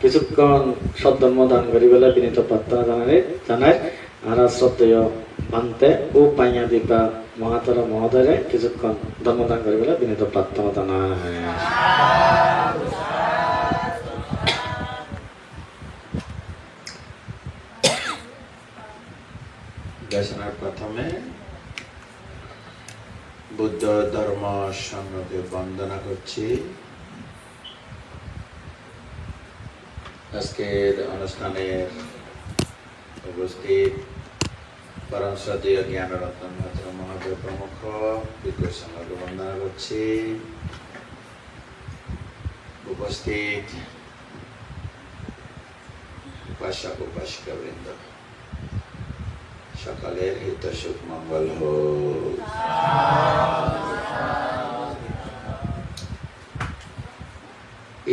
কিছুক্ষণ সদ্ধর্ম দান করি বলে বিনীত প্রার্থনা জানাই আর শ্রদ্ধেয় ভান্তে ও পাইয়া দীপা মহাতর মহোদয় কিছুক্ষণ ধর্মদান করি বলে বিনীত প্রার্থনা জানাই। দেশনার প্রথমে বুদ্ধ ধর্ম সংঘকে বন্দনা করছি। আজকের অনুষ্ঠানের উপস্থিত পরম শ্রদ্ধেয় জ্ঞানরত্ন মহাত্র মহাদেব প্রমুখ বিদ্যুৎ সংঘকে বন্দনা করছি। উপস্থিত উপাসক উপাসিকা বৃন্দ সকলের হিত সুখ মঙ্গল হোক।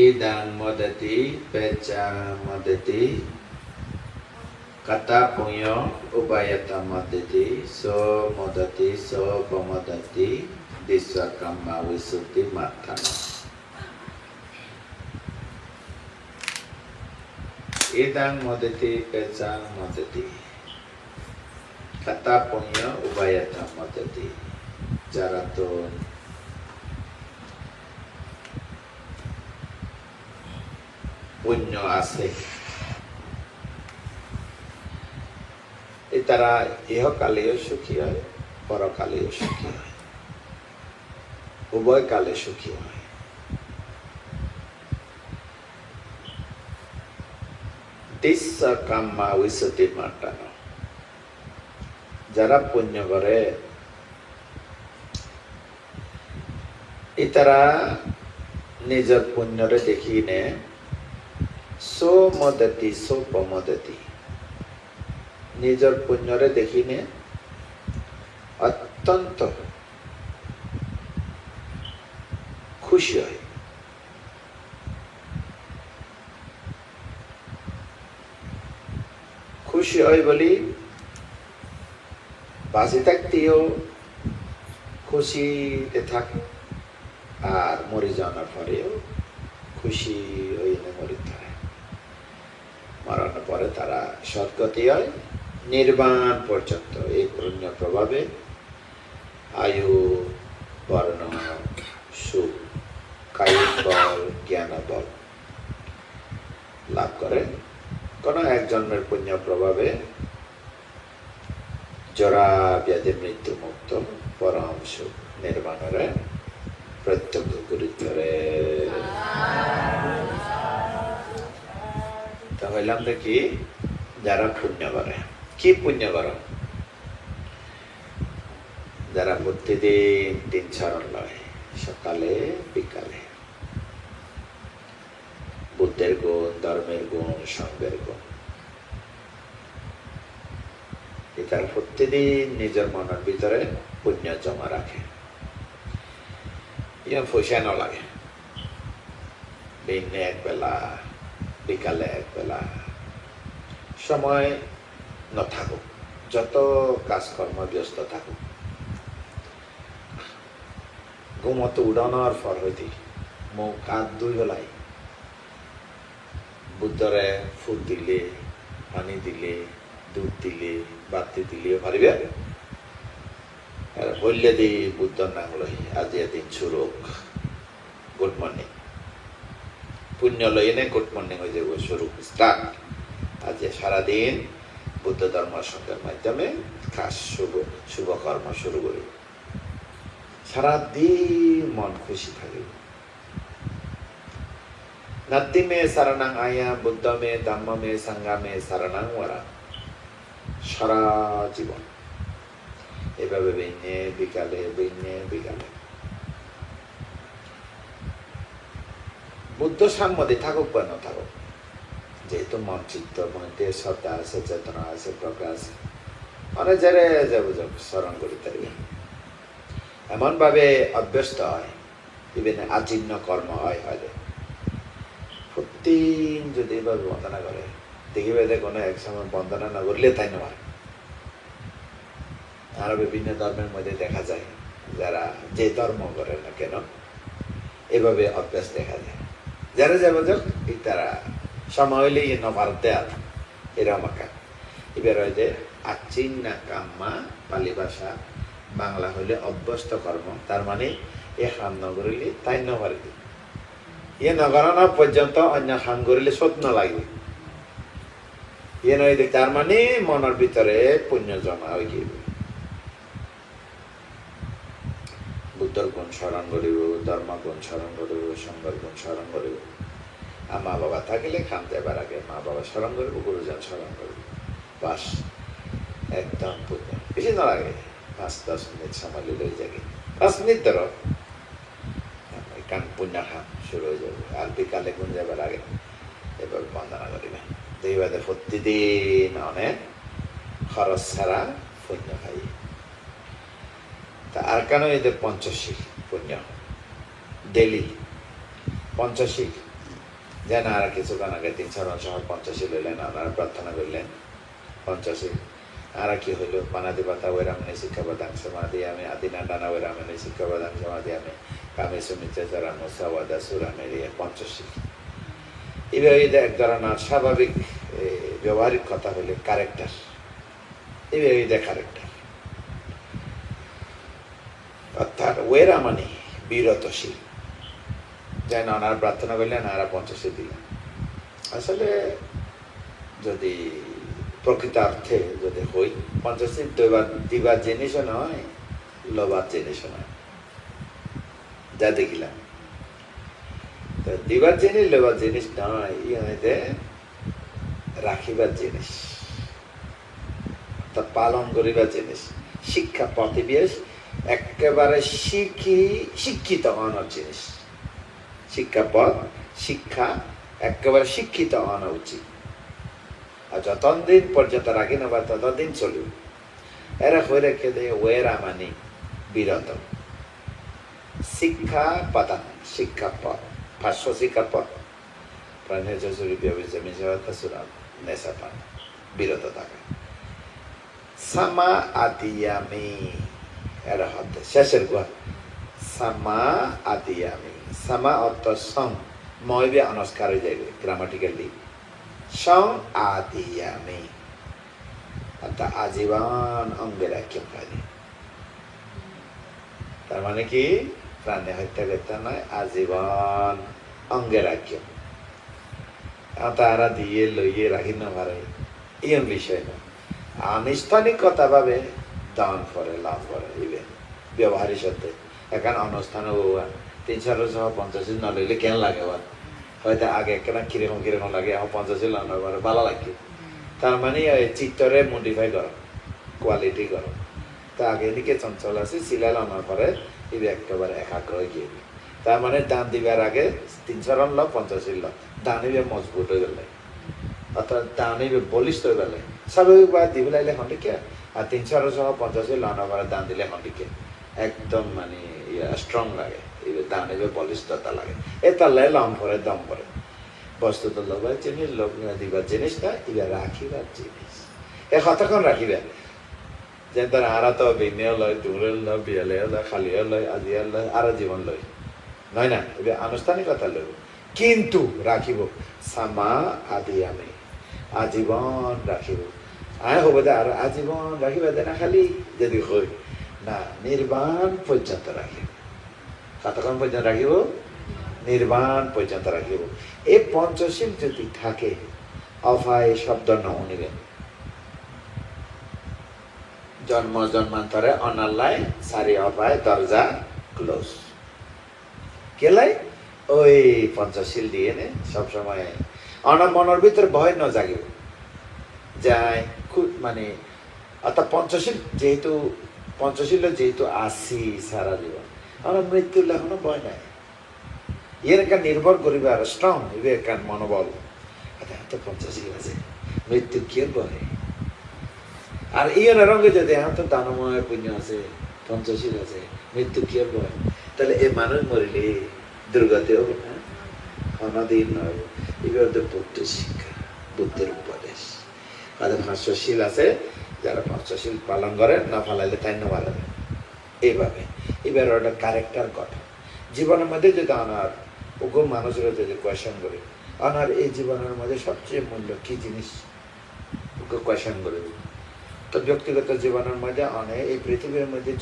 ইদাং মদতি পেচা মদতি kata punya upayata madati so modati so pamodati disakama wisuti matana. Idang modati pecang modati kata punya upayata madati jaratun punya asih তারা ইহকালেও সুখী হয়, পরকালেও সুখী হয়, উভয় কালে সুখী হয়। দিস্যা কাম্মা উইসতি মাটানো, যারা পুণ্য করে তারা নিজের পুণ্যরে দেখি নে সো মদতি সো পমদতি, নিজের পুণ্যরে দেখিনে অত্যন্ত খুশি হয়। খুশি হয় বলি বাঁচে থাকতেও খুশিতে থাকে আর মরে যাওয়ার পরেও খুশি হইলে মরিতে হয়। মরণের পরে তারা সদ্গতি হয় নির্বাণ পর্যন্ত। এই পুণ্য প্রভাবে আয়ু বর্ণ সুখ কায়িক বল জ্ঞান বল লাভ করে। কোন এক জন্মের পুণ্য প্রভাবে জরা ব্যাধি মৃত্যু মুক্ত পরম সুখ নির্বাণরে প্রত্যক্ষ করিতে। তাহলে আমরা কি যারা পুণ্য করে, কি পুণ্য করো? যারা প্রতিদিন দিন চরণ লয় সকালে বিকালে, বুদ্ধের গুণ, ধর্মের গুণ, সঙ্গের গুণ, তারা প্রতিদিন নিজের মনের ভিতরে পুণ্য জমা রাখে। পয়সা লাগে দিনে এক বেলা বিকালে এক বেলা সময় ন থাকুক, যত কাজকর্ম ব্যস্ত থাকুক, ঘুমতো উড়ানোর ফল হইতে মুখ হাত দুই বেলাই বুদ্ধরে ফুল দিলে, পানি দিলে, দুধ দিলে, বাতি দিলে পারিবে। বললে দি বুদ্ধর নাম লই আজি এদিন শুরু গুড মর্নিং, পুণ্য লই এনে গুড মর্নিং হয়ে যাব শুরু স্টার্ট। আজ সারাদিন বুদ্ধ ধর্ম সঙ্গের মাধ্যমে কাজ শুভ কর্ম শুরু করি, সারাদিন মন খুশি থাকে। নাতি মে শরণাং আয়া বুদ্ধ মে ধম্ম মে সংঘ মে শরণাং ওরা, সারা জীবন এভাবে বেইনে বিকালে বেইনে বিকালে বুদ্ধ সাম্যদে থাকুক বা না থাকুক, যেহেতু মন চিত্ত মধ্যে শ্রদ্ধা আছে, চেতনা আছে, প্রকাশ মানে যারা যাব স্মরণ করি পারবে। এমন ভাবে অভ্যস্ত হয়, বিভিন্ন আজীর্ণ কর্ম হয় হয়তো প্রতিদিন যদি এভাবে বন্দনা করে দেখিবে যে কোনো এক সময় বন্দনা না করলে তাই নয়। আরো বিভিন্ন ধর্মের মধ্যে দেখা যায় যারা যে ধর্ম করে না কেন এভাবে অভ্যাস দেখা যায়। যারা যাবে যাক তারা সময় হইলে ইয়ে নভারতে আর এরকম আঁকা এবার হয় যে আচিন না কাম্মা পালি ভাষা বাংলা হইলে অভ্যস্ত কর্ম তার মানে এ খান নগরিলে তাই নভারিলে ইয়ে নগরানো পর্যন্ত অন্য খান করিলে সত্য লাগবে ইয়ে নয় তার মানে মনের ভিতরে পুণ্য জমা হয়ে যাবে বুদ্ধর গুণ স্মরণ করিব ধর্ম গুণ স্মরণ করিব সংঘর গুণ স্মরণ করিব আর মা বাবা থাকিলে খান দেবার আগে মা বাবা স্মরণ করিব গুরুজন স্মরণ করিব বাস একদম পুণ্য বেশি না লাগে 5-10 মিনিট সময় লই যাবে 5 মিনিট ধরো কান পুণ্য খান শুরু হয়ে যাবে আর বিকালে গুণ যাবার আগে এবার বন্দনা করিবে দৈবাদে প্রতিদিন অনেক খরচ ছাড়া পুণ্য খাই তা আর কেন এদের পঞ্চশীল পুণ্য ডেলি পঞ্চশীল যেন আর কিছুক্ষণ আগে 3 সহ পঞ্চশীল হইলেন আপনারা প্রার্থনা করলেন পঞ্চশীল আর কি হইল পানাদি পাতা ওইরামনে শিক্ষাবাদাং সমাধি আমি আদিনা ডানা ওইরামনে শিক্ষাবাদাং সমাধি আমি কামে সুমিত্রা যারা মোসাওয়াদা সুরামের পঞ্চশীল এইভাবে এক ধরনের স্বাভাবিক ব্যবহারিক কথা হইলে ক্যারেক্টার এইভাবে ক্যারেক্টার অর্থাৎ ওয়েরা মানে বিরতশীল যেন ওনারা প্রার্থনা করলেন আর পঞ্চশীল দিলেন আসলে যদি প্রকৃতার্থে যদি হই পঞ্চশীল দিবার জিনিসও নয় লবার জিনিসও নয় যা দেখিলাম তো দিবার জিনিস লবার জিনিস নয় ইয়ে রাখিবার জিনিস অর্থাৎ পালন করিবার জিনিস শিক্ষা প্রতিবেশ একেবারে শিক্ষিত হওয়ার জিনিস শিক্ষাপদ শিক্ষা একেবারে শিক্ষিত হওয়া উচিত আর যতদিন পর্যন্ত রাখি না বা ততদিন চলবে এরা হয়ে রেখে দেয় ওয়েরা মানে বিরত শিক্ষা পাতা শিক্ষাপদ ভাষ্য শিক্ষাপদ প্রাণের জরুরি নেশা পান বিরত থাকা সামা আদিয়ামি এরা হতে শেষের গুয়া সামা আদিয়ামি সামা অর্থ সং ময়বে অনস্কার হয়ে যাবে গ্রামাটিক্যালি সং আদিয়ামি অর্থাৎ আজীবন অঙ্গে রাখি পারি তার মানে কি প্রাণে হত্যা করতে নয় আজীবন অঙ্গে রাখি তারা দিয়ে লইয়ে রাখি না পারে এই বিষয় না আনুষ্ঠানিকতা ভাবে দান করে লাভ করে ইভেন ব্যবহারের সাথে এখন অনুষ্ঠানে 350 না লইলে কেন লাগে হয়তো আগে একটা কিরকম কিরকম লাগে এখন 50 লাগানো করে ভালো লাগে তার মানে চিত্তরে মডিফাই করো কোয়ালিটি করো তা আগে এদিকে চঞ্চল আছে শিলা লাগানোর পরে ইবে একেবারে একাগ্র হয়ে গিয়ে তার মানে দান দিবার আগে 300 রান লাভ 50 লাভ দান ইবে মজবুত হয়ে গেলে অর্থাৎ দান ইবে বলিষ্ঠ হয়ে গেলে স্বাভাবিকভাবে দিব লাইলে খন্ডিকে আর 350 লাগানোর পরে দান দিলে খন্ডিকে একদম মানে স্ট্রং লাগে দান ইবে বলিষ্ঠতা লাগে এটা লাই লম করে দম করে বস্তু তো লবার জিনিস লোক দিবার জিনিসটা ইবে রাখিবার জিনিস এ কতক্ষণ রাখিবে যে তারা আরা তো বিনিয় লয় দূরে লয় বিয়ালে লয় খালিয়া লয় আজিয়া লয় আর জীবন লয় নয় না এবে আনুষ্ঠানিকতা লইব কিন্তু রাখিব সামা আদি আমি আজীবন রাখিব আয় হব দে আর আজীবন রাখিবে দে না খালি যদি হই না নির্বাণ পর্যন্ত রাখিব কতক্ষণ পর্যন্ত রাখিব নির্বাণ পর্যন্ত রাখিব এই পঞ্চশীল যদি থাকে অফায় শব্দ ন নিবেন জন্ম জন্মান্তরে অনাল্লায় সারি অপায় দরজা ক্লোজ কেলাই ওই পঞ্চশীল দিয়ে নে সবসময় মনের ভিতরে ভয় ন জাগিব যায় খুব মানে অর্থাৎ পঞ্চশীল যেহেতু আসি সারা জীবন আমার মৃত্যুর এখনো ভয় নাই এর একটা নির্ভর করিবে আর স্ট্রং ইবে একটা মনোবল তো পঞ্চশীল আছে মৃত্যু কি ভয় আর এই রঙে যদি এখন তো দানময় পুণ্য আছে পঞ্চশীল আছে মৃত্যু কি ভয় তাহলে এই মানুষ মরিলে দুর্গতি হবে না অনাদিন নয় এবার তো বুদ্ধ শিক্ষা বুদ্ধের উপদেশ তাদের পঞ্চশীল আছে যারা পঞ্চশীল পালন করে না ফালাইলে তাই না মারা যায় এইভাবে এবার ওটা ক্যারেক্টার গঠন জীবনের মধ্যে যদি আনার ওগুলো মানুষেরা যদি কোয়েশন করে ওনার এই জীবনের মধ্যে সবচেয়ে মূল্য কি জিনিস ওকে কোয়েশন করে দিল। তো ব্যক্তিগত জীবনের মধ্যে অনেক এই পৃথিবীর মধ্যে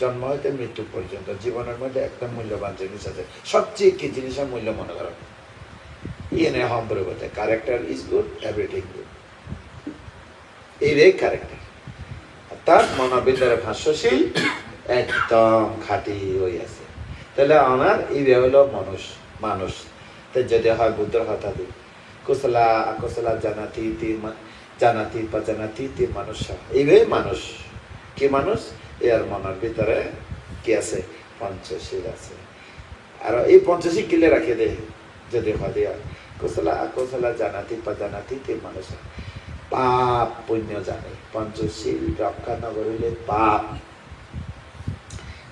জন্ম হইতে মৃত্যু পর্যন্ত জীবনের মধ্যে একটা মূল্যবান জিনিস আছে, সবচেয়ে কি জিনিসের মূল্য মনে করো ইয়ে হম্পরে বলতে character is good, everything good, এই ক্যারেক্টার। তার মনোবিদ্যার ভাষ্যশীল একদম খাঁটি হয়ে আছে। তাহলে আমার এই হলো মানুষ তো যদি হয় বুদ্ধর কথা দিই কুশলা অকুশলা জানাতি জানাতি মানুষ, এইভাবে মানুষ কি মানুষ এর মনের ভিতরে কি আছে পঞ্চশীল আছে। আর এই পঞ্চশীল কিলে রাখে দে যদি হয় দিয়া কুশলা অকুশলা জানাতি মানুষ পাপ পুণ্য জানে। পঞ্চশীল রক্ষা ন করিলে পাপ,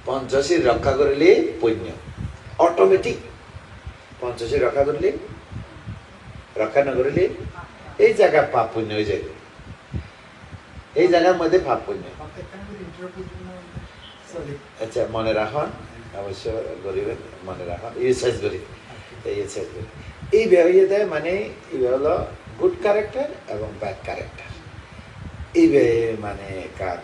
পঞ্চশীল রক্ষা করিলে পুণ্য অটোমেটিক। পঞ্চশীল রক্ষা না করিলে এই জায়গা পাপ পুণ্য হয়ে যাবে, এই জায়গার মধ্যে পাপ পুণ্য। আচ্ছা মনে রাখুন, অবশ্য গরিবের মনে রাখুন, ইউসাইজ করি এই ব্যবহার দেয় মানে এই হলো গুড ক্যারেক্টার এবং ব্যাড ক্যারেক্টার। এই মানে কার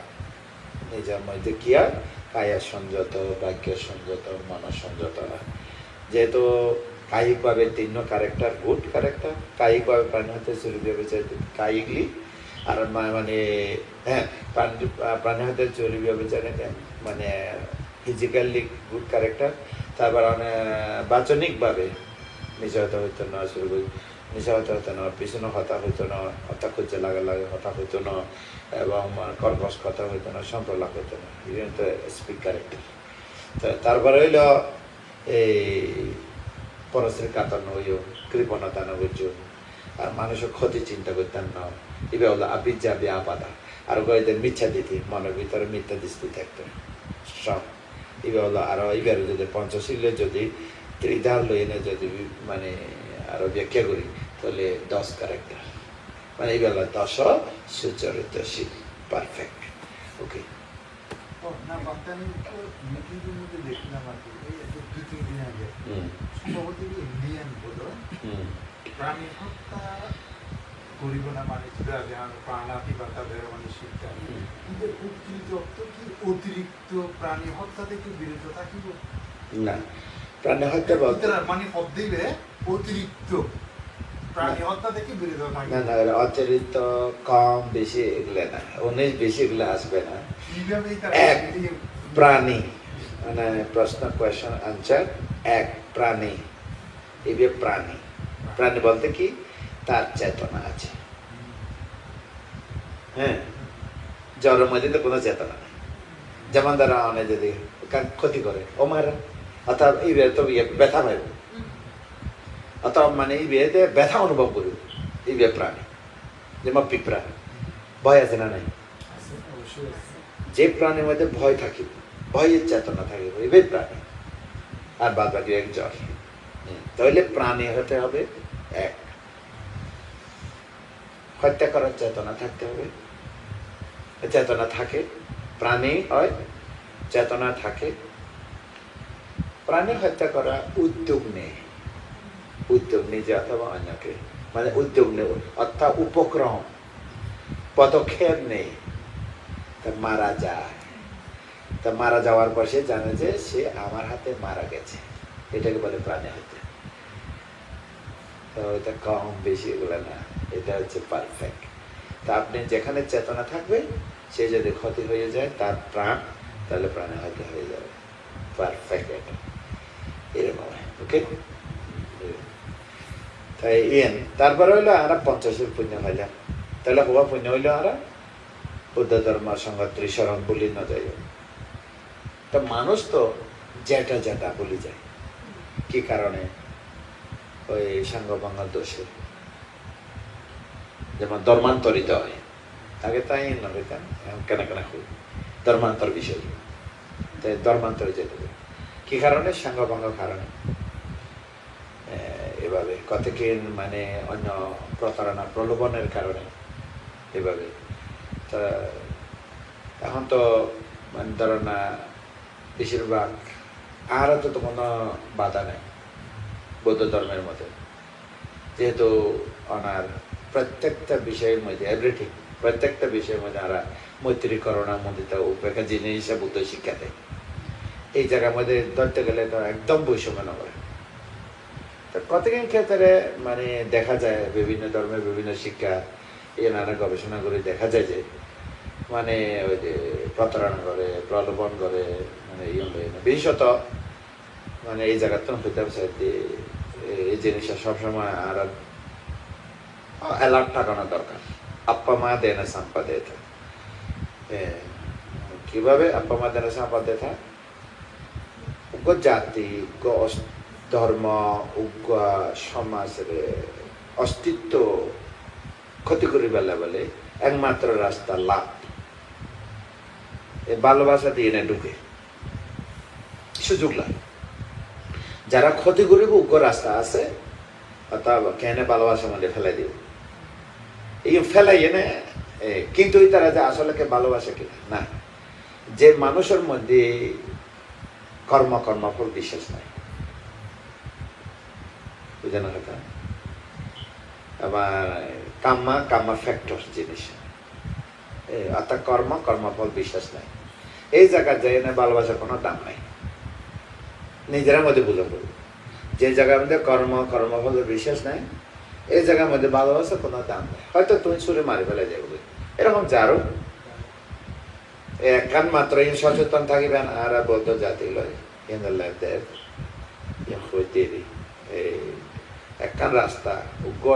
নিজের মধ্যে কি আর কায়া সংযত, বাক্য সংযত, মন সংযত। যেহেতু কায়িকভাবে তিন্ন ক্যারেক্টার গুড ক্যারেক্টার, কায়িকভাবে প্রাণী হতে চুরি ব্যবচার কায়িকলি, আর মানে হ্যাঁ প্রাণী হতে চুরি ব্যবচার মানে ফিজিক্যালি গুড ক্যারেক্টার। তারপর বাচনিকভাবে নিশ্চয়তা হইতো না, শুরু করি নিশ্চয়তা হতো না, পিছনে হতা হইতো না, হতা খুঁজে লাগে হতা হইতো না, এবং কর্কশ কথা হইতো না, সম্প্রলাপ হইতো না, ইভেন তো স্পিক ক্যারেক্টার। তো তারপরে হইল এই পরশ্রী কাতান্ন হইও, কৃপণতা না বুঝো, আর মানুষের ক্ষতি চিন্তা করতেন না, এবার হলো আবিজ্জা ব্যাপাদা, আর গয়েদের মিথ্যা দিতি, মনের ভিতরে মিথ্যা দৃষ্টি থাকতো সব। এবার হলো আরো এবার যদি পঞ্চশীলে যদি ত্রিধার লইনে যদি মানে আরো ব্যাখ্যা করি তাহলে 10 ক্যারেক্টার, মানে এই বেলা 10 সুচরিতশীল পারফেক্ট। ওকে না বাপ্তানি মিটিংয়ের মধ্যে দেখলাম আর কি এই 2-3 দিন আগে সম্ভবত ইন্ডিয়ান বলো প্রাণী হত্যা করিব না মানে প্রাণাতি বা তাদের মানে শিক্ষা কিন্তু উত্তৃত কি অতিরিক্ত প্রাণী হত্যা থেকে বিরত থাকিব না। প্রাণী হত্যা বলতে মানে পদ্মে অতিরিক্ত প্রাণী হত্যা থেকে বিরত থাকিব না, না অতিরিক্ত কম বেশি এগুলো না, 19 বেশি এগুলো আসবে না। এক প্রাণী মানে প্রশ্ন কোয়েশন আনসার, এক প্রাণী এই প্রাণী, প্রাণী বলতে কি তার চেতনা আছে। হ্যাঁ জ্বরের মধ্যে তো কোনো চেতনা নেই, যেমন দ্বারা অনেক যদি ক্ষতি করে ও মারা, অর্থাৎ এই তো ব্যথা পাইব, অথবা মানে এই বিয়েতে ব্যথা অনুভব করব, এই প্রাণী যেমন পিঁপড়া ভয় আছে না নাই, যে প্রাণীর মধ্যে ভয় থাকিব, ভয়ের চেতনা থাকিব এই প্রাণী, আর বাদ বাকি এক জ্বর। তাহলে প্রাণী হতে হবে এক, হত্যা করার চেতনা থাকতে হবে, চেতনা থাকে প্রাণী হয়, চেতনা থাকে, প্রাণী হত্যা করা উদ্যোগ নেই, উদ্যোগ নিজে অথবা অন্যকে, মানে উদ্যোগ নেই অর্থাৎ উপক্রম পদক্ষেপ নেই, তা মারা যায়। তা মারা যাওয়ার পর সে জানে যে সে আমার হাতে মারা গেছে, এটাকে বলে প্রাণী হত্যা। তো এটা কম বেশি এগুলো না, এটা হচ্ছে পারফেক্ট। তা আপনি যেখানে চেতনা থাকবে সে যদি ক্ষতি হয়ে যায় তার প্রাণ, তাহলে প্রাণী হত্যা হয়ে যাবে, পারফেক্ট এটা এরকম। ওকে তাই তারপরে হইলো আমরা 50 পুণ্য হইলাম, তাহলে হওয়া পুণ্য হইলো আমরা বুদ্ধ ধর্ম সঙ্গ ত্রিশরণ বলি না যাই। তা মানুষ তো যেটা যেটা বলি যায়, কি কারণে ওই সাঙ্গ বাঙ্গার দোষে, যেমন ধর্মান্তরিত হয়, আগে তাই নইতাম কেন কেন হই ধর্মান্তর বিষয়, তাই ধর্মান্তরে যেতে হবে কি কারণে, সাঙ্গ বাঙ্গ কারণে এভাবে কতকে মানে অন্য প্রতারণা প্রলোভনের কারণে এভাবে। তা এখন তো মানে ধরো না বেশিরভাগ আর তো কোনো বাধা নেই বৌদ্ধ ধর্মের মধ্যে, যেহেতু ওনার প্রত্যেকটা বিষয়ের মধ্যে এভরিথিং প্রত্যেকটা বিষয়ের মধ্যে ওরা মৈত্রী করোনা মন্দিরটা উপেক্ষা জিনিস বুদ্ধ শিক্ষা দেয় এই জায়গার মধ্যে ধরতে গেলে তো একদম বৈষম্য না করে তো কতদিন ক্ষেত্রে মানে দেখা যায় বিভিন্ন ধর্মের বিভিন্ন শিক্ষা নানা গবেষণা করে দেখা যায় যে মানে ওই যে প্রতারণা করে প্রলোভন করে মানে বিশেষত মানে এই জায়গার তো হইতে হবে এই জিনিসটা সবসময় আর অ্যালার্ট থাকানো দরকার আপ্পা মা দেনা সম্পাদে কিভাবে আপ্পা মা দেনা সম্পাদে থা উগ্র জাতি উগ্র ধর্ম উগ্র সমাজের অস্তিত্ব ক্ষতি করি বেলা বলে একমাত্র রাস্তা লাভ এই ভালোবাসা দিয়ে না ঢুকে সুযোগ লাগে যারা ক্ষতি করিব উগ্র রাস্তা আছে অথবা কেন ভালোবাসার মধ্যে ফেলাই দিব এই ফেলাই এনে কিন্তু তারা যে আসলে কে ভালোবাসে কিনা না যে মানুষের মধ্যে কর্মফল বিশ্বাস নাই বুঝানো কথা আবার কাম্মা ফ্যাক্টর জিনিস অর্থাৎ কর্মফল বিশ্বাস নাই এই জায়গায় যাই না ভালোবাসার কোনো দাম নাই নিজেরা মধ্যে বুঝা পড়বে যে জায়গার মধ্যে কর্মফলের বিশ্বাস নাই এই জায়গার মধ্যে ভালোবাসার কোনো দাম নেই হয়তো তুমি ছুড়ে মারি ফেলে যাবে এরকম যারও একখান মাত্র সচেতন থাকিবেন আর বৌদ্ধ জাতি লয় একখান রাস্তা উগ্র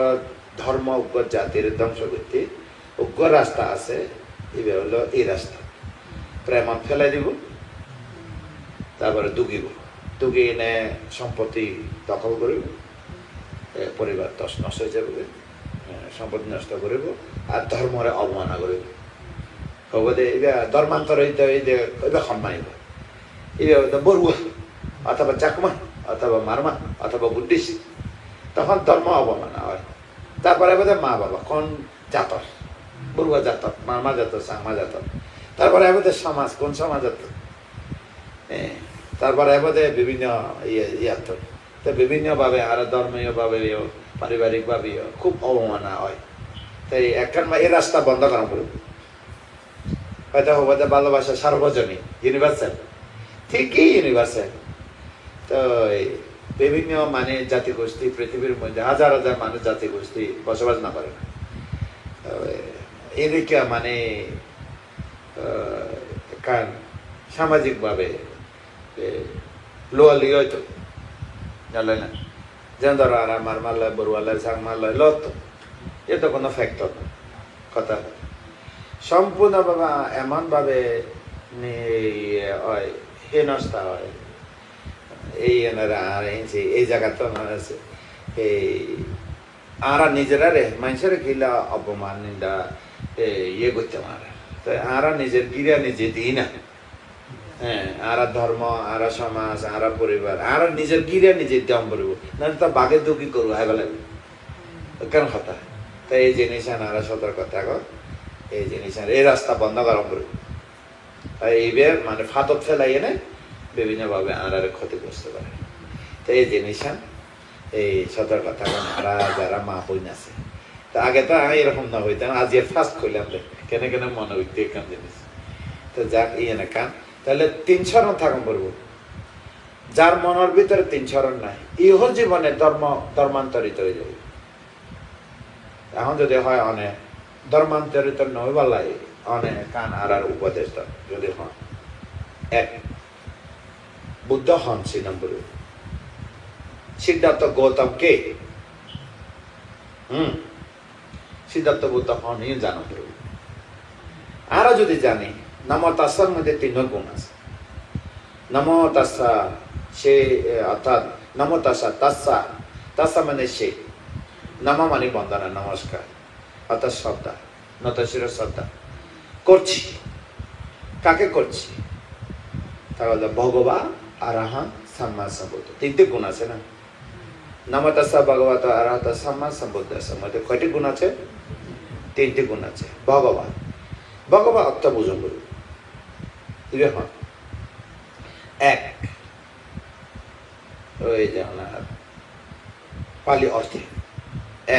ধর্ম উগ্র জাতির ধ্বংস করতে উগ্র রাস্তা আছে এবার হলো এই রাস্তা প্রেম ফেলাই দিব তারপরে দুগি এনে সম্পত্তি দখল করিব পরিবার নষ্ট হয়ে যাবে সম্পত্তি নষ্ট করিব আর ধর্মরে অবমাননা করিব হব দে এবার ধর্মান্তর এবার সম্মানিব এবার বড়ুয়া অথবা চাকমা অথবা মারমা অথবা বুদ্ধিস্ট তখন ধর্ম অবমাননা হয় তারপরে বোধহয় মা বাবা কোন জাতর বড়ুয়া জাতক মারমা জাতক চাকমা জাতক তারপরে বোধহয় সমাজ কোন সমাজ জাতক তারপরে বোধহয় বিভিন্ন ইয়াত তো বিভিন্নভাবে আর ধর্মীয়ভাবেও পারিবারিকভাবেও খুব অবমাননা হয় তাই একখান এই রাস্তা বন্ধ করা পড়বে হয়তো হয়তো ভালোবাসা সার্বজনীন ইউনিভার্সাল ঠিকই ইউনিভার্সাল তো বিভিন্ন মানে জাতিগোষ্ঠী পৃথিবীর মধ্যে হাজার হাজার মানুষ জাতিগোষ্ঠী বসবাস না করে না এদিকে মানে সামাজিকভাবে লোয়ালি হয়তো জানলে না যেমন ধরো আর আমার মারলয় বড়ুয়ালয় সাং মারলয় লত এ তো কোনো ফ্যাক্টর না কথা সম্পূর্ণভাবে এমনভাবে হয় হেনস্থা হয় এই এনারা আর এই জায়গা তো আছে এই আরা নিজেরা রে মানুষের কিলা অপমান নিন্দা ইয়ে করতে মারে তো আরা নিজের গিরা নিজে দিই না হ্যাঁ আরা ধর্ম আরা সমাজ আরা পরিবার আরা নিজের গিরা নিজে দম করবো না তো বাঘের দুঃখী করবো হাইবা লাগবে কেন কথা তাই এই জিনিস আরা সতর্ক থাকো এই জিনিস এই রাস্তা বন্ধ করা করবো এইবার মানে ফাতক ফেলাই এনে বিভিন্নভাবে আরার ক্ষতি করতে পারে তো এই জিনিস এই সতর্ক থাকুন আরা যারা মা বই আছে তো আগে তো এরকম না হইতাম আজ ফার্স্ট করলাম কেন কেন মনে হইতে কান জিনিস তো যাক ইয়ে না কান তাহলে 3 চরণ থাকুন করবো যার মনের ভিতরে 3 চরণ নাই ইহ জীবনে ধর্মান্তরিত হয়ে যাবে এখন যদি হয় অনেক ধর্মান্তরিত নয় বলাই অনেক কান আর উপদেশ যদি হন এক বুদ্ধ হন 3 নম্বর সিদ্ধার্থ গৌতম কে সিদ্ধার্থ বুদ্ধ হন জানো আরো যদি জানি নমো তাস্সার মধ্যে 3 গুণ আছে নমো তাস্সা সে অর্থাৎ নমো তাস্সা তাস্সা মানে সে নম মানে বন্দনা নমস্কার অর্থাৎ শ্রদ্ধা নতশির শ্রদ্ধা করছি কাকে করছি তাহলে ভগবান আরহান সম্মা সম্বুদ্ধ 3টি গুণ আছে না নমো তাস্সা ভগবত আরহত সম্মা সম্বুদ্ধ মধ্যে কয়টি গুণ আছে 3টি গুণ আছে ভগবান অর্থ বুঝুন করুন দেখুন এক ওই যে পালি অর্থে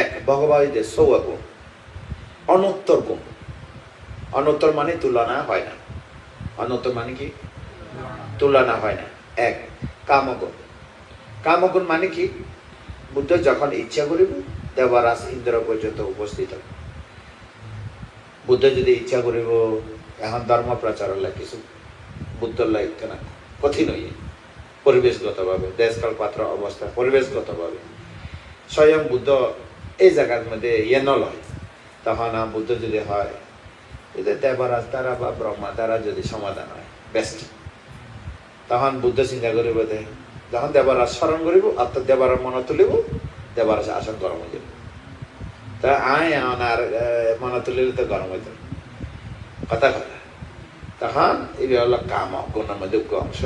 এক ভগবাইদের সৌয়া গুণ, অনুত্তর গুণ। অনুত্তর মানে তুলনা হয় না। অনুত্তর মানে কি? তুলনা হয় না। এক কামগুণ। কামগুণ মানে কি? বুদ্ধ যখন ইচ্ছা করিব দেবরাজ ইন্দ্র পর্যন্ত উপস্থিত হবে। বুদ্ধ যদি ইচ্ছা করিব এখন ধর্ম প্রচার লাগে কিছু বুদ্ধর লাগে কেন কঠিন হইয়ে পরিবেশগতভাবে দেশকাল পাত্র অবস্থা পরিবেশগতভাবে স্বয়ং বুদ্ধ এই জায়গার মধ্যে ইয়ে নলয়, তখন বুদ্ধ যদি হয় এদের দেবরাজ দ্বারা বা ব্রহ্মা দ্বারা যদি সমাধান হয় বেস্ট, তখন বুদ্ধ চিন্তা করিব যে যখন দেবরাজ স্মরণ করিব অর্থাৎ দেবরাজ মনে তুলিব দেবরাজ আসন গরম হয়ে যাব। তা আয় আর মনে তুলিলে তো গরম হইত কথা কথা। তখন এই হলো কাম গুণের মধ্যে অংশ।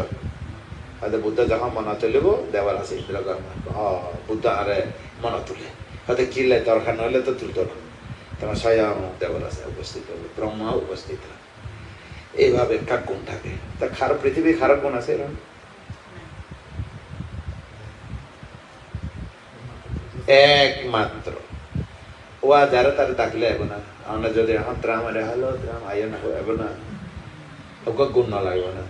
হয়তো বুদ্ধ যখন মনে তুলিব দেবরাজ ইন্দ্র গরম বুদ্ধ আরে মনে তুলে হয়তো কিলে দরকার নইলে তো তুলতো না, তখন স্বয়ং দেবরাজ উপস্থিত হবে, ব্রহ্মা উপস্থিত হবে। এইভাবে একটা গুণ থাকে। তা খারাপ পৃথিবী খারাপ গুণ আছে এরকম একমাত্র ওয়া যারা তারা ডাকলে এব না। আমরা যদি এখন ত্রাম আরে হলো ত্রাম আইয় না এব না ওকে গুণ না লাগবে না।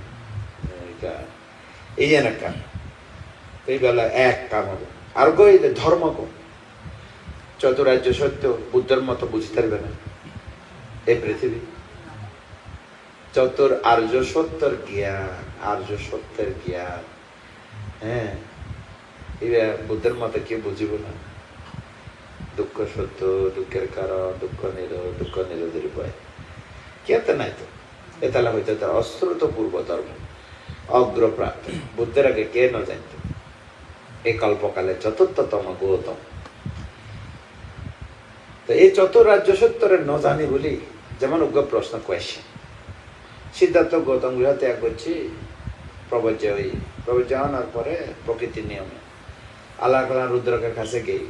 এই যেন কাম এই বেলা এক কাম হবে। আর গো এই ধর্ম গুণ চতুরাজ্য সত্য বুদ্ধের মতো বুঝতে পারবে না এই পৃথিবী। চতুর আর্য সত্যের জ্ঞান, আর্য সত্যের জ্ঞান, হ্যাঁ এবার বুদ্ধের মতো কেউ বুঝিব না। দুঃখ সত্য, দুঃখের কারণ, দুঃখ নিরোধের উপায় কেতে নাই তো। এতালা হইতে তার অশ্রুত পূর্ব ধর্ম অগ্রপ্রাপ্ত। বুদ্ধের আগে কে ন জানত এই কল্পকালে চতুর্থতম গৌতম। তো এই চতুরাজ্য সত্যরে ন জানি বলি যেমন উগ্র প্রশ্ন কোয়েশ্চেন সিদ্ধার্থ গৌতম গৃহ ত্যাগ করছি প্রবজ্য হই। প্রবজ্য আনার পরে প্রকৃতির নিয়মে আল্লাহ কালাম রুদ্রকের কাছে গেই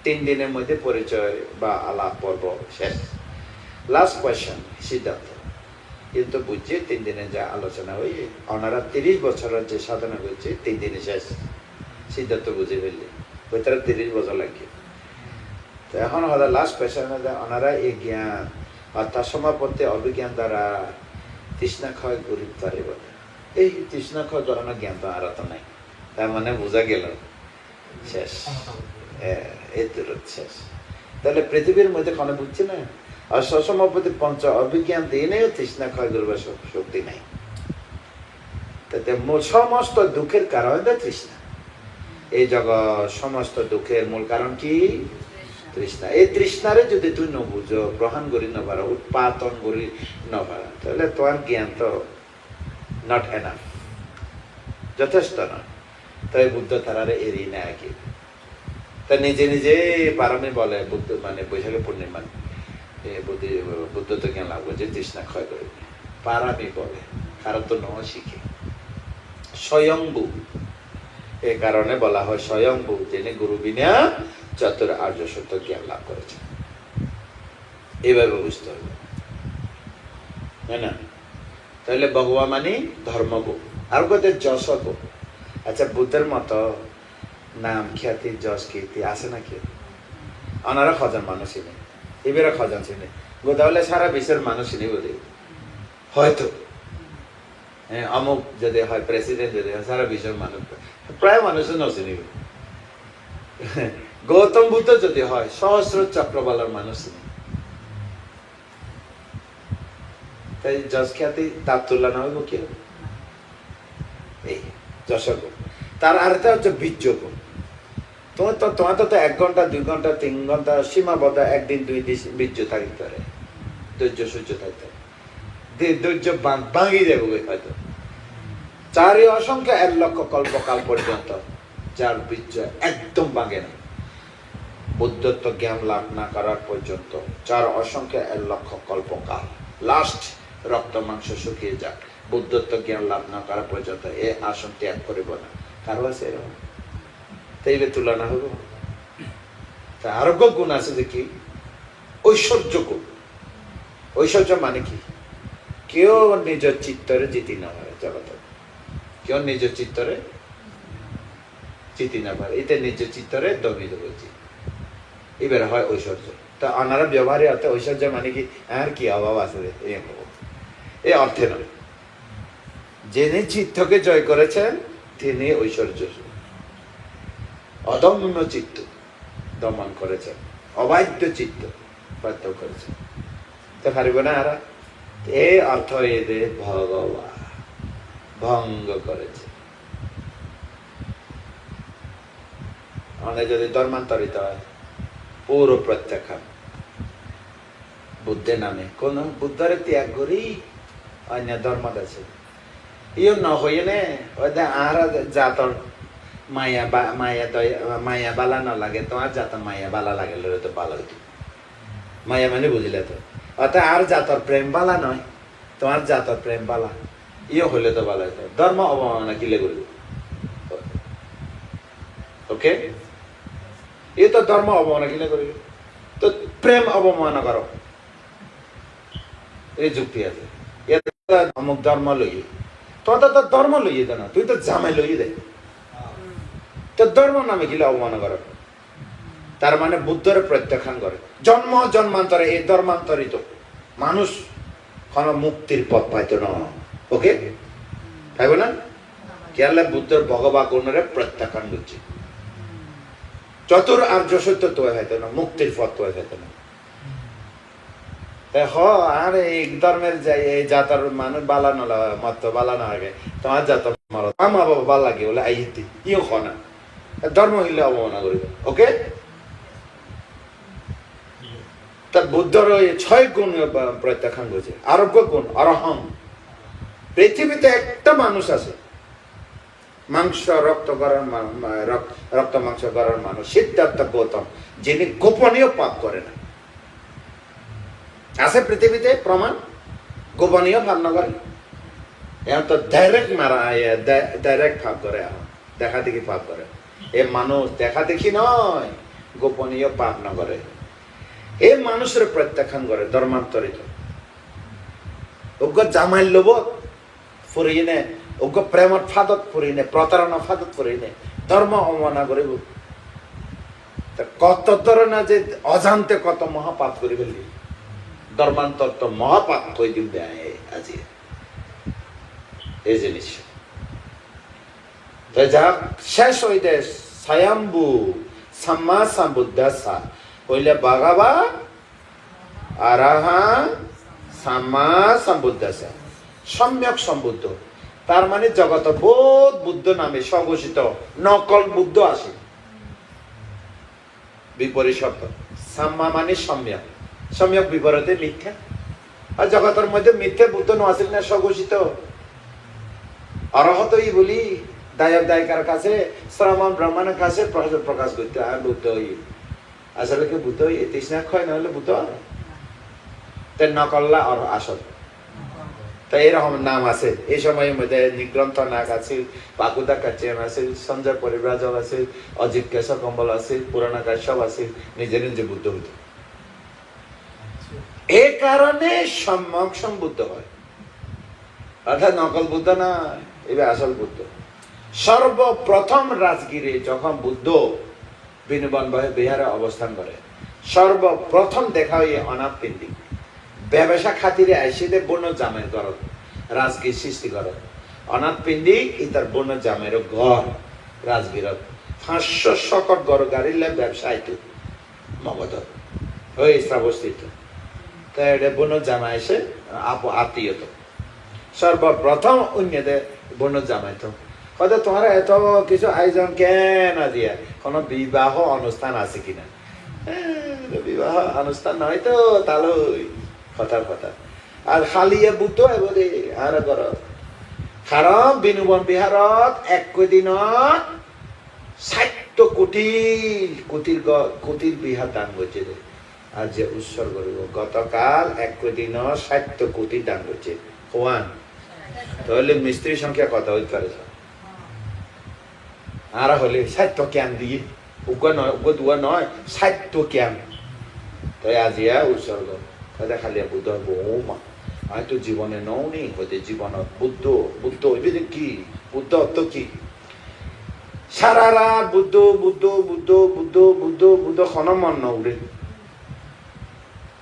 3 দিনের মধ্যে পরিচয় বা আলাপ পর্ব শেষ। লাস্ট কোয়েশ্চেন সিদ্ধার্থ কিন্তু বুঝছে 3 দিনে যা আলোচনা হই ওনারা 30 বছরের যে সাধনা করছে 3 দিনে শেষ। সিদ্ধার্থ বুঝে ফেললে ভেতরে 30 বছর লাগে। তো এখন ওদের লাস্ট কোয়েশ্চেন ওনারা এই জ্ঞান অর্থাৎ সমাপত্তি অভিজ্ঞান দ্বারা তৃষ্ণা ক্ষয় গরিব পারিব। এই তৃষ্ণা ক্ষয় করানোর জ্ঞান তো আর তো নাই। তার মানে বোঝা গেল শেষ, এই দূরত শেষ। তাহলে পৃথিবীর মধ্যে কোনো বুঝছে না আর সসমাপতি পঞ্চ অভিজ্ঞান দিয়ে নেই তৃষ্ণা ক্ষয় করবার শক্তি নাই। তাতে সমস্ত দুঃখের কারণ তৃষ্ণা। এই জগৎ সমস্ত দুঃখের মূল কারণ কি? তৃষ্ণা। এই তৃষ্ণারে যদি তুই ন বুঝো গ্রহণ করি ন পারো উৎপাদন করি ন পারো তাহলে তোমার জ্ঞান তো নট এনাফ, যথেষ্ট নয়। তাই বুদ্ধ তারারে এড়িয়ে নেয় কি তা নিজে নিজে পারমে বলে বুদ্ধ মানে বৈশাখী পূর্ণিমা বুদ্ধ তো জ্ঞান লাভ করছে তৃষ্ণা ক্ষয় করে পারামি বলে কারণ তো ন শিখে স্বয়ংভু। এ কারণে বলা হয় স্বয়ংভু যিনি গুরু বিনা চতুর আর্য সত্য জ্ঞান লাভ করেছেন। এইভাবে বুঝতে হবে, তাই না? তাহলে ভগবান মানে ধর্মগু আর কোথায় যশ গু। আচ্ছা বুদ্ধের মতো নাম খ্যাতি যশ কীর্তি আছে নাকি? ওনারা খজন মানুষই নেই, এবারে খজন চিনে তাহলে সারা বিশ্বের মানুষই নেই বোধ হয়তো। হ্যাঁ অমুক যদি হয় প্রেসিডেন্ট যদি হয় সারা বিশ্বের মানুষ প্রায় মানুষও নচিনি। গৌতম বুদ্ধ যদি হয় সহস্র চক্রবালার মানুষ নেই। তাই যশ খ্যাতি তার তুলনা হইব কি? এই যশগুণ। তার আরেকটা হচ্ছে বীর্যগুণ। তোমার তো 1 ঘন্টা 2 ঘন্টা 3 ঘন্টা সীমাবদ্ধ, একদিন 2 দিন বীর্য থাকতে পারে, ধৈর্য সহ্য থাকতে পারে। ধৈর্য ভাঙি যাবে হয়তো। চারি অসংখ্য 1 লক্ষ কল্পকাল পর্যন্ত যার বীর্য একদম ভাঙে না, বুদ্ধত্ব জ্ঞান লাভ না করার পর্যন্ত 4 অসংখ্য 1 লক্ষ কল্পকাল লাস্ট রক্ত মাংস শুকিয়ে যাক বুদ্ধত্ব জ্ঞান লাভ না করা পর্যন্ত এ আসন ত্যাগ করিব না। কারো আছে এরকম? তাইলে তুলনা হব। তা আরোগ্য গুণ আছে যে কি? ঐশ্বর্য গুণ। ঐশ্বর্য মানে কি? কেউ নিজের চিত্তরে জিতি না পারে জগতে, কেউ নিজের চিত্তরে জিতি না পারে। এটা নিজের চিত্তরে দমিত হয়েছে। এবার হয় ঐশ্বর্য। তা ওনারা ব্যবহারে অর্থে ঐশ্বর্য মানে কি আর কি অভাব আছে এই অর্থে নয়। যিনি চিত্তকে জয় করেছেন তিনি ঐশ্বর্য, অদম্য চিত্ত দমন করেছেন, অবাধ্য চিত্ত বাধ্য করেছেন। তো পারিব না আর এই অর্থ এদের ভগবান ভঙ্গ করেছে। অনেক যদি ধর্মান্তরিত হয় পুরো প্রত্যাখ্যান বুদ্ধের নামে, কোন বুদ্ধরে ত্যাগ করি অন্য ধর্ম আছে ইও নহয়ে নে আর জাতর মায়া মায়া বালা না লাগে, তোমার জাতর মায়া বালা লাগে তো ভালো হইতো। মায়া মানে বুঝলে তো, অর্থাৎ আর জাতর প্রেম বালা নয়, তোমার জাতর প্রেম বালা ইও হইলে তো ভালো হইতো। ধর্ম অবমাননা কিলে করবে, ওকে? এ তো ধর্ম অবমাননা কিলে করবে, তো প্রেম অবমাননা করো, এই যুক্তি আছে। অমুক ধর্ম লইয়ে তোর তো ধর্ম লইয়ে দে না, তুই তো জামাই লইয়ে দে, তোর ধর্ম নামে কিলে অবমাননা করো। তার মানে বুদ্ধরে প্রত্যাখ্যান করে। জন্ম জন্মান্তরে এই ধর্মান্তরিত মানুষ কোনো মুক্তির পথ পাইতো না, ওকে? পাইব না? কেরলে বুদ্ধের ভগবানের প্রত্যাখ্যান করছে। চতুর আর্য সত্য তো হইতো না, মুক্তির পথ তো হইতো না। আর এই ধর্মের যাই এই জাতার মানুষ বালানো মত বালানো আগে তোমার জাত মারো মা বাবা ভাল লাগে বলে আইতি ইও খনা ধর্ম হইলে অবমাননা করিবে, ওকে? তা বুদ্ধর ওই 6 গুণ প্রত্যাখ্যান করছে। আরোগ্য গুণ অরহং। পৃথিবীতে একটা মানুষ আছে মাংস রক্ত করার রক্ত মাংস করার মানুষ, সিদ্ধার্থ গৌতম, যিনি গোপনীয় পাপ করে না। আছে পৃথিবীতে প্রমাণ? গোপনীয় পাপ না করে, এখন তো ডাইরেক্ট মারা ডাইরেক্ট পাপ করে, এখন দেখা দেখি পাপ করে। এ মানুষ দেখা দেখি নয়, গোপনীয় পাপ না করে। এই মানুষের প্রত্যাখ্যান করে ধর্মান্তরিত। ওগ্য জামাই লোভ ফুরিয়ে নে, ওগ্য প্রেমত ফাদত ফুরিয়ে নে, প্রতারণা ফাদত ফুরিয়ে নে, ধর্ম অবমাননা করিব। কত ধরনের যে অজান্তে কত মহাপাপ করি ফেলি, ধর্মান্তর তো মহাপাপ কই দিন দেয় আজি এই জিনিস। তো যা শেষ হইতে স্বয়ম্ভু সম্মা সম্বুদ্ধা হইলে ভগবা আরাহা সম্মা সম্বুদ্ধা সম্যক সম্বুদ্ধ। তার মানে জগত বোধ বুদ্ধ নামে স্বঘোষিত নকল বুদ্ধ আসে। বিপরীত শব্দ সাম্মা মানে সম্যক, সম্যক বিপরীতে মিথ্যা। আর জগতের মধ্যে মিথ্যে বুদ্ধ ন আসিল না স্বঘোষিত। অরহতই বলি দায়ক দায়িকার কাছে শ্রমণ ব্রাহ্মণের কাছে প্রকাশ করতে আর বুদ্ধ হই আসলে কি বুদ্ধ হই তৃষ্ণা ক্ষয় না হলে বুদ্ধ তেন নকল্লা আর আসল। তাই এরকম নাম আছে। এই সময়ের মধ্যে নিগ্রন্থ নাগ আছে, বাকুদা কাচিয়ান আছে, সঞ্জয় পরিব্রাজক আছে, অজিত কেশর কম্বল আছে, পুরানা কাশ্যপ আছে, নিজে নিজে বুদ্ধ হইত। এই কারণে সম্যক সম্বুদ্ধ হয়, অর্থাৎ নকল বুদ্ধ না, এবার আসল বুদ্ধ। সর্বপ্রথম রাজগিরে যখন বুদ্ধ বিনবন বিহারে অবস্থান করে, সর্বপ্রথম দেখা হয় অনাথ পিণ্ডিক ব্যবসা খাতিরে আইসিদের বন্য জামের ঘর রাজগীর সৃষ্টি করে। অনাথ পিণ্ডিক ইতার বন্য জামের ঘর রাজগীরত 500 শকট গড় গাড়িলে ব্যবসা আইতো মগধ ওই অবস্থিত। তাই এটা বন্য জামা এসে আত্মীয় তো সর্বপ্রথম অন্যদের বন্য জামাইতো। হয়তো তোমার এত কিছু আয়োজন কেন দিয়া, কোনো বিবাহ অনুষ্ঠান আছে কিনা? বিবাহ অনুষ্ঠান নয় তো তাহলে কথার কথা। আর খালিয়ে বুতো এবারে আর কর কারণ বিনুবন বিহারত 1 দিনত 60 কোটির বিহার দান করছে। আজ যে উৎসর্গ করব গতকাল 1 দিনত 60 কোটি দান করছে। কোয়ান তাহলে মিস্ত্রির সংখ্যা কত হইতে পারে? আর হলে 60 ক্যাম দিয়ে উগ্র নয়, উগ্র দুয়া নয়, 60 ক্যাম। তাই আজিয়া উৎসর্গ খালি বুদ্ধ বৌমা আমি তো জীবনে নৌনি হইতে জীবন বুদ্ধ বুদ্ধ হইবে কি? বুদ্ধ অর্থ কি? সারা রাত বুদ্ধ বুদ্ধ বুদ্ধ বুদ্ধ বুদ্ধ বুদ্ধ খন মন নউরে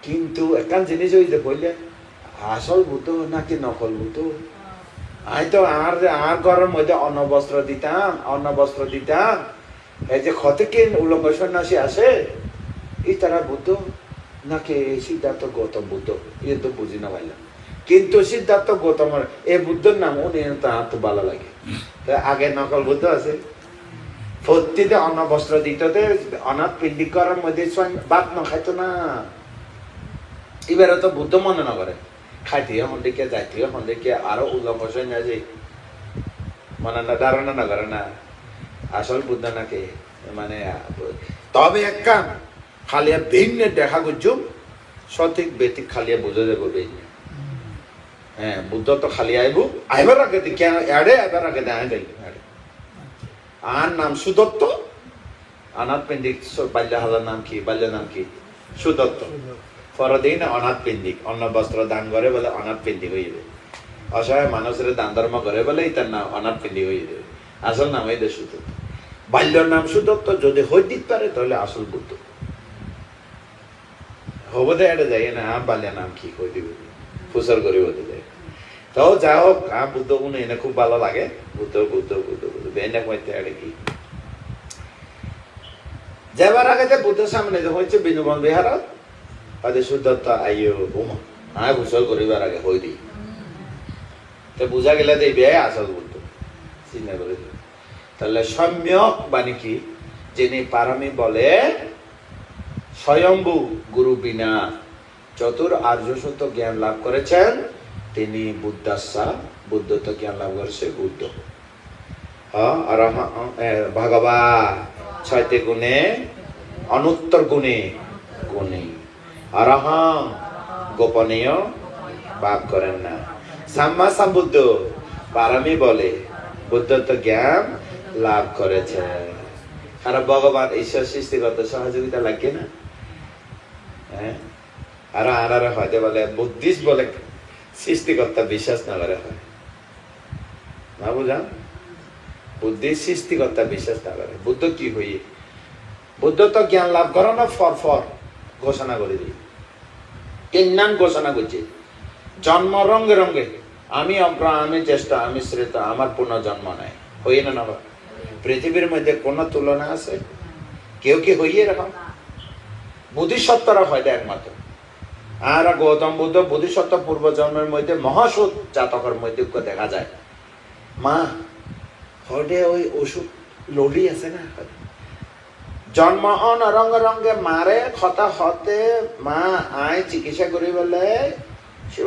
কিন্তু একখান জিনিস ওই যে কইলে আসল বুদ্ধ নাকি নকল বুদ্ধ আমি তো আর ঘরের মধ্যে অন্ন বস্ত্র দিতাম এই যে ক্ষতিকে উলঙ্গ সন্ন্যাসী আসে এই তারা বুদ্ধ নাকি সিদ্ধার্থ গৌতম বুদ্ধ এ তো বুঝি না পাইলাম কিন্তু সিদ্ধার্থ গৌতমের এই বুদ্ধর নাম উনি তার তো ভালো লাগে আগে নকল বুদ্ধ আছে প্রতিতে অন্ন বস্ত্র দিত অনাথ পিণ্ডিক করার মধ্যে ভাত না খাইতো না এবারে তো বুদ্ধ মনে না করে খাইতে হন্দিকে যাইতে হন্দিকে আরো উলঙ্গ সন্ন্যাসী মনে না ধারণা না করে না আসল বুদ্ধ নাকি মানে তবে এক কাম খালিয়া ভিন্ন দেখা করছো সঠিক বেঠিক খালিয়া বোঝা যাবো হ্যাঁ বুদ্ধ তো খালি আইবার আগে কেন এড়ে আইবার আগে দেয় যাই আর নাম সুদত্ত অনাথ পিণ্ডিক বাল্যহালার নাম কি বাল্য নাম কি সুদত্ত পরদিন অনাথ পিণ্ডিক অন্ন বস্ত্র দান করে বলে অনাথ পিণ্ডিক হয়ে যাবে অসহায় মানুষের দান ধর্ম করে বলে তার নাম অনাথ পিণ্ডিক হয়ে যাবে আসল নাম এই সুদত্ত বাল্যর নাম সুদত্ত যদি হয়ে দিতে পারে তাহলে আসল বুদ্ধ হবো দে এটা যাই না বাল্যের নাম কি কই দিবে ফুসল করে বলতে যায় তাও যা হোক বুদ্ধ গুণ এনে খুব ভালো লাগে বুদ্ধ বুদ্ধ বুদ্ধ বুদ্ধ বেনে কইতে আর কি যাবার আগে যে বুদ্ধের সামনে যে হচ্ছে বিনোবন বিহার তাদের শুদ্ধত্ব আইও বোমা ফুসল করিবার আগে হই দি তো বুঝা গেলে যে বে আসল বুদ্ধ চিন্তা করে তাহলে সম্যক বাণী কি যিনি পারমী বলে স্বয়ম্ভু গুরু বিনা চতুর আর্য সত্য জ্ঞান লাভ করেছেন তিনি বুদ্ধাস্যা বুদ্ধত্ব জ্ঞান লাভ করেছে বুদ্ধ ভগবা ছয়তে গুণে অনুত্তর গুণে গুণে অরহং গোপনীয় পাপ করেন না সাম্মা সম্বুদ্ধ পারমী বলে বুদ্ধত্ব জ্ঞান লাভ করেছে আর ভগবান ঈশ্বর সৃষ্টিগত সহযোগিতা লাগে না হ্যাঁ আর হয়তো বলে বুদ্ধিস্ট বলে সৃষ্টিকর্তা বিশ্বাস না করে হয় না বুঝা বুদ্ধি সৃষ্টিকর্তা বিশ্বাস না করে বুদ্ধ কি হইয়ে বুদ্ধ তো জ্ঞান লাভ করো না ফর ঘোষণা করে দিই নাম ঘোষণা করছে জন্ম রঙ্গে রঙ্গে আমি আমি চেষ্টা আমি শ্রেত আমার পুনর্জন্ম নাই হইয়ে না না পৃথিবীর মধ্যে কোন তুলনা আছে কেউ কি হইয়ে এরকম বুদ্ধিসত্ত্বরা হয় একমাত্র আর গৌতম বুদ্ধ বোধিসত্ত্ব পূর্ব জন্মের মধ্যে মহাসুদ জাতকের মধ্যে দেখা যায় মা হটে ওই ওষুধ লড়ি আছে না জন্ম রঙ্গে রঙ্গে মারে কথা হতে মা আয় চিকিৎসা করি বলে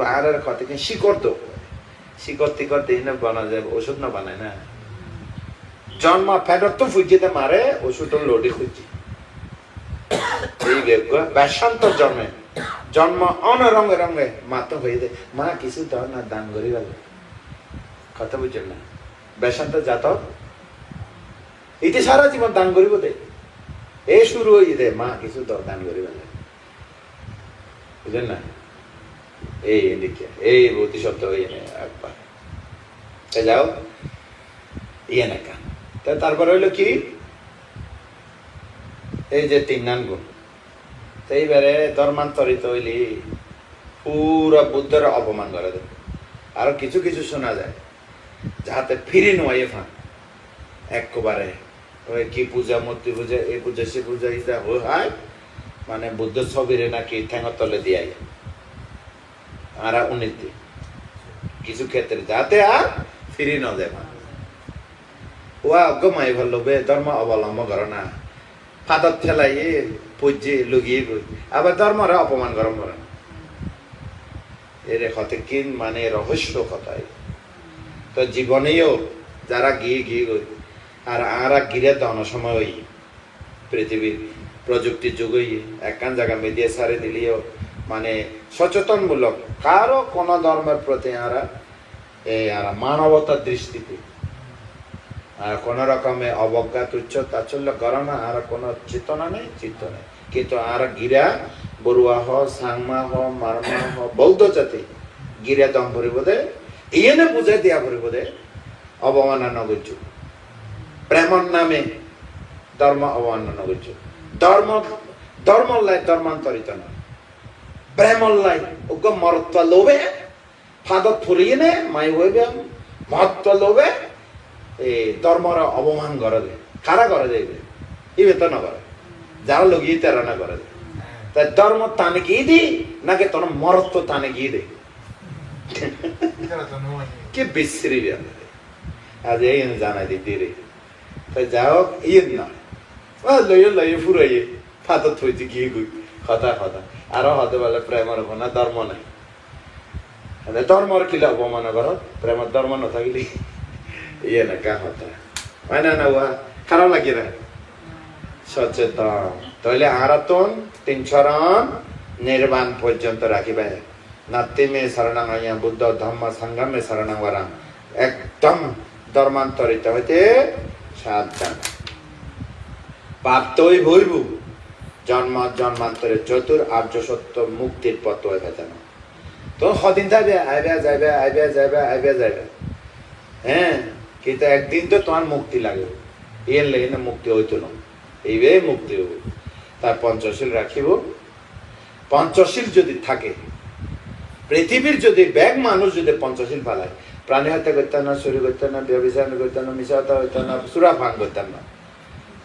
আর ক্ষতিকে শিকড় তো শিকড় টিকড় দিই না বানা যায় ওষুধ না বানায় না জন্ম ফেরত তো ফুজিতে মারে ওষুধ লড়ি খুঁজি এই বেশান্ত জন্মে জন্ম রঙে রঙে মা তো হয়ে দেয় মা কিছু দাও না দান করি গেল কথা বুঝছেন না বেশান্ত জাতক এটি সারা জীবন দান করিব দে এই শুরু হয়ে দে মা কিছু দাও দান করি গেল বুঝলেন না এই এদিকে এই অতি সত্য হয়ে একবার যাও ইয়ে না কান তারপরে হইলো কি এই যে তিন নান গুণ এইবারে ধর্মান্তরিত হইলি পুরা বুদ্ধের অপমান করে দেবে আরো কিছু কিছু শোনা যায় যাহাতে ফিরি নয় ফান একবারে ওই কি পূজা মূর্তি পূজা এই পূজা সে পূজা ইটা হয় মানে বুদ্ধ ছবিরে নাকি ঠেঙর তলে দিয়াই আর উন্নতি কিছু ক্ষেত্রে যাতে আর ফিরি ন যায় ওয়া গমাই ভালো বে ধর্ম অবলম্বন করো না ফাদর ঠেলাই পুজে লুগিয়ে গই আবার ধর্মরা অপমান গরম করে এর হতে কিন মানে রহস্য কথাই তো জীবনেও যারা গিয়ে গই আর গিরে দন সময় পৃথিবীর প্রযুক্তির যুগে একখান জায়গা মিডিয়া সারে দিলেও মানে সচেতনমূলক কারো কোন ধর্মের প্রতি আর মানবতার দৃষ্টিতে আর কোন রকমের অবজ্ঞা তুচ্ছ তাচ্ছল্য করে না আর কোন চেতনা নেই চিত্ত নেই কিন্তু আর গিরা বড়ুয়া হ সাংমা হ মারমা হ বৌদ্ধ জাতি গিরা দম ভরিব দে ইয়ে বুঝাই দিয়া ভরিব দে অবমাননা নগর্য প্রেমর নামে ধর্ম অবমাননা করছো ধর্মল্লাই ধর্মান্তরিত না প্রেমল্লাই ওগ মরত্ব লোভে ফাদত ফুরিয়ে নে মাই হইবে মহত্ব লোভে এই ধর্মর অবমান করে দে কারা করে দেবে ইবে তো না করে যারা লগিয়ে তারা না করে তাই ধর্ম টানে গিয়ে দি নাকি তোর মরত্ব টানে গিয়ে দে কি বিশ্রী আজ এই জানাই দিতে রে তাই যাও ইয়ে না লইয়ে ফুরাইয়ে ফাদত হইতে গিয়ে গুই কথা আরো হতে বলে প্রেমের না ধর্ম নাই ধর্মর কিলা অপমান কর প্রেমের ধর্ম না থাকলে ইয়ে না কা হতা হয় না ওয়া খারাপ লাগে না সচেতন তাহলে আরাতন 3 চরণ নির্বাণ পর্যন্ত রাখিবে নাতিমে শরণাঙ্গয়া বুদ্ধ ধম্ম সংগমে শরণাঙ্গরা একদম ধর্মান্তরিত হইতে সাবধান পাপ তৈ ভইব জন্মান্তরে চতুর আর্য সত্য মুক্তির পথ হয়ে যেন তো সদিন যাবে আইবে হ্যাঁ কিন্তু একদিন তো তোমার মুক্তি লাগে এর লেগে না মুক্তি হইতো না এইবে মুক্তি হইব তার পঞ্চশীল রাখিব পঞ্চশীল যদি থাকে পৃথিবীর যদি ব্যাগ মানুষ যদি পঞ্চশীল ফালায় প্রাণী হত্যা করতেন না চুরি করতেন না ব্যবচার করতেন না মিশা হত্যা করতেন না সুরা ভাঙ করতেন না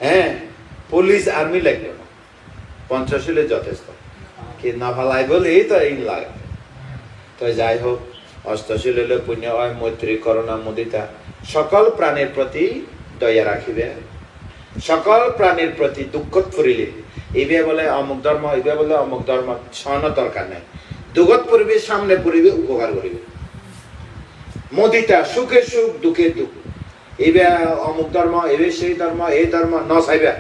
হ্যাঁ পুলিশ আর্মি লাগবে না পঞ্চশীলে যথেষ্ট কি না ফালাই বলেই তো এই লাগে তো যাই হোক অষ্টশীল হলে পুণ্য হয় মৈত্রী করুণা মুদিতা সকল প্রাণীর প্রতি দয়া রাখিবে সকল প্রাণীর প্রতি দুঃখ ফুরিলে এইবে বলে অমুক ধর্ম এইবে বলে অমুক ধর্ম ছড়ানো দরকার নেই দুঃখত পরিবে সামনে পরিবে উপকার করিবে মুদিতা সুখে সুখ দুঃখে দুঃখ এইবে অমুক ধর্ম এইবে সেই ধর্ম এই ধর্ম ন চাইবে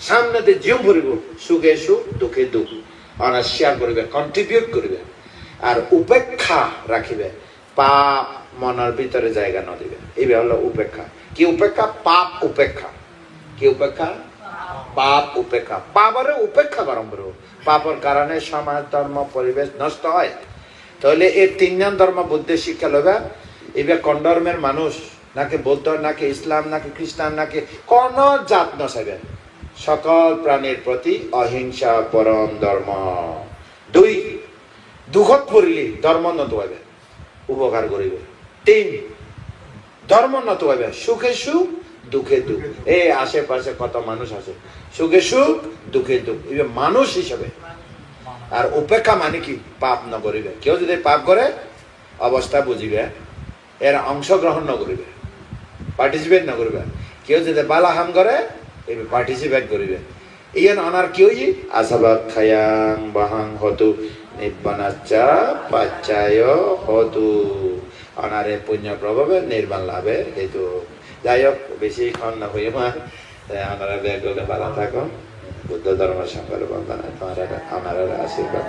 সামনে দিয়ে জিম ফুরিব সুখে সুখ দুঃখে দুঃখ অনার শেয়ার করিবে কন্ট্রিবিউট করিবে আর উপেক্ষা রাখিবে পাপ মনের ভিতরে জায়গা না দিবে এইবে হলো উপেক্ষা কি উপেক্ষা পাপ উপেক্ষা কি উপেক্ষা পাপ উপেক্ষা পাপরে উপেক্ষা বারম্বার পাপের কারণে সমাজ ধর্ম পরিবেশ নষ্ট হয় তাহলে এই 3 জন ধর্ম বুদ্ধের শিক্ষা লবে এবার কোন ধর্মের মানুষ নাকি বৌদ্ধ নাকি ইসলাম নাকি খ্রিস্টান নাকি কোন জাত নসাইবে সকল প্রাণীর প্রতি অহিংসা পরম ধর্ম 2 দুঃখত পড়িলে ধর্ম নত হইবে উপকার করিবে 3 ধর্ম নত হইবে সুখে সুখ দুঃখে দুঃখ এই আশেপাশে কত মানুষ আছে সুখে সুখ দুঃখে দুঃখ এই মানুষ হিসাবে আর উপেক্ষা মানে কি পাপ ন করিবে কেউ যদি পাপ করে অবস্থা বুঝিবে এর অংশগ্রহণ ন করিবে পার্টিসিপেট ন করিবে কেউ যদি বালা হাম করে এই পার্টিসিপেট করিবে ইয়ান অনার কেউ আসাবা খায়াং বাহাং হতু নিব্বানাচ্চা পাচ্চায় হতু অনারে পুণ্য প্রভাবে নির্বাণ লাভের হেতু যাই হোক বেশিক্ষণ না হইয়া আপনারা ব্যাগ ভালো থাকুন বুদ্ধ ধর্ম সংকল্প বন্দনা তোমার আপনারা আশীর্বাদ